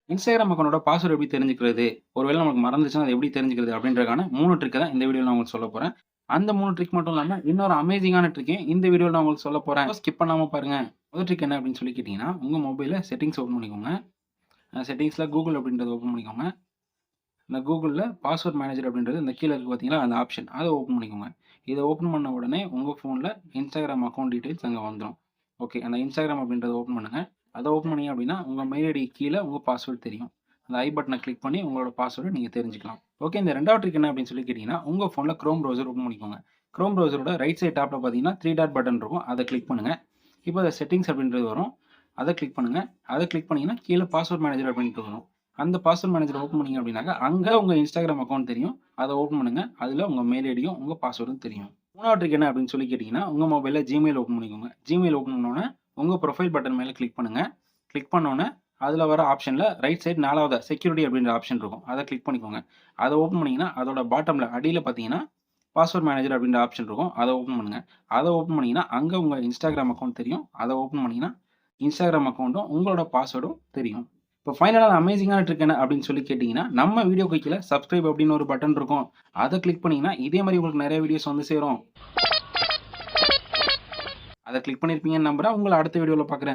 Instagram அக்கவுண்டோட password எப்படி தெரிஞ்சுக்கிறது? ஒருவேளை நமக்கு மறந்துச்சுன்னா, அது எப்படி தெரிஞ்சுக்கிறது? அப்படின்றதுக்கான 3 ட்ரிக்க தான் இந்த வீடியோல நான் உங்களுக்கு சொல்லப் போறேன். அந்த 3 ட்ரிக் மட்டும் இல்லாம, இன்னொரு அமேசிங்கான ட்ரிக்கையும் இந்த வீடியோல நான் உங்களுக்கு சொல்லப் போறேன். ஸ்கிப் பண்ணாம பாருங்க. முதல் ட்ரிக் என்ன அப்படின்னு சொல்லி கேட்டீங்கன்னா, உங்க மொபைல்ல செட்டிங்ஸ் ஓப்பன் பண்ணிக்கோங்க. செட்டிங்ஸ்ல Google அப்படின்றத ஓப்பன் பண்ணிக்கோங்க. இந்த Googleல பாஸ்வேர்ட் மேனேஜர் அப்படின்றது இந்த கீழ இருக்கு பார்த்தீங்களா, அந்த ஆப்ஷன். அத ஓப்பன் பண்ணிக்கோங்க. இத ஓப்பன் பண்ண உடனே உங்க ஃபோன்ல Instagram அக்கவுண்ட் டீட்டெயில்ஸ் அங்க வந்துரும். ஓகே. அந்த Instagram அப்படின்றத ஓப்பன் பண்ணுங்க. அத ஓப்பன் பண்ணீங்க அப்படின்னா, உங்க மெயில் ஐடிக்கு கீழ உங்க பாஸ்வேர்ட் தெரியும். அந்த ஐ பட்டன கிளிக் பண்ணி உங்களோட பாஸ்வேர்ட நீங்க தெரிஞ்சுக்கலாம். ஓகே. இந்த 2வது ட்ரிக் என்ன அப்படின்னு சொல்லி கேட்டீங்கன்னா, உங்க ஃபோன்ல Chrome ப்ரௌசர் ஓப்பன் பண்ணிக்கோங்க. Chrome ப்ரௌசரோட ரைட் சைட் டாப்ல பார்த்தீங்கன்னா, 3 டாட் பட்டன் இருக்கும். அத கிளிக் பண்ணுங்க. இப்போ செட்டிங்ஸ் அப்படின்றது வரும். அத கிளிக் பண்ணுங்க. அத கிளிக் பண்ணீங்கன்னா, கீழ பாஸ்வேர்ட் மேனேஜர் அப்படின்ட்டு வரும். அந்த பாஸ்வேர்ட் மேனேஜர் ஓப்பன் பண்ணீங்க அப்படின்னாக்கா, அங்க உங்க Instagram அக்கவுண்ட் தெரியும். அத ஓப்பன் பண்ணுங்க. அதுல உங்க மெயில் ஐடியும், உங்க பாஸ்வேர்டும் தெரியும். 3வது ட்ரிக் என்ன அப்படின்னு சொல்லி கேட்டீங்கன்னா, உங்க மொபைல்ல Gmail ஓப்பன் பண்ணிக்கோங்க. Gmail ஓப்பன் பண்ணோனே, உங்க ப்ரொஃபைல் பட்டன் மேல கிளிக் பண்ணுங்க. கிளிக் பண்ணோனே, அதுல வர ஆப்ஷன்ல ரைட் சைட் 4வது செக்யூரிட்டி அப்படின்ற ஆப்ஷன் இருக்கும். அத கிளிக் பண்ணிக்கோங்க. அத ஓப்பன் பண்ணீங்கன்னா, அதோட பாட்டம்ல அடியில பார்த்தீங்கன்னா, பாஸ்வேர்ட் மேனேஜர் அப்படின்ற ஆப்ஷன் இருக்கும். அத ஓப்பன் பண்ணுங்க. அத ஓப்பன் பண்ணீங்கன்னா, அங்க உங்க Instagram அக்கவுண்ட் தெரியும். அத ஓப்பன் பண்ணீங்கன்னா, Instagram அக்கவுண்டும், உங்களோட பாஸ்வேர்டும் தெரியும். இப்போ ஃபைனலா அமேசிங்கான ட்ரிக் என்ன அப்படின்னு சொல்லி கேட்டீங்கன்னா, நம்ம வீடியோக்கு கீழ சப்ஸ்கிரைப் அப்படின்னு ஒரு பட்டன் இருக்கும். அத கிளிக் பண்ணீங்கன்னா, இதே மாரி உங்களுக்கு நெறைய வீடியோஸ் வந்து சேரும். அத கிளிக் பண்ணியிருப்பீங்கன்னு நம்புறேன். உங்கள அடுத்த வீடியோல பார்க்குறேன்.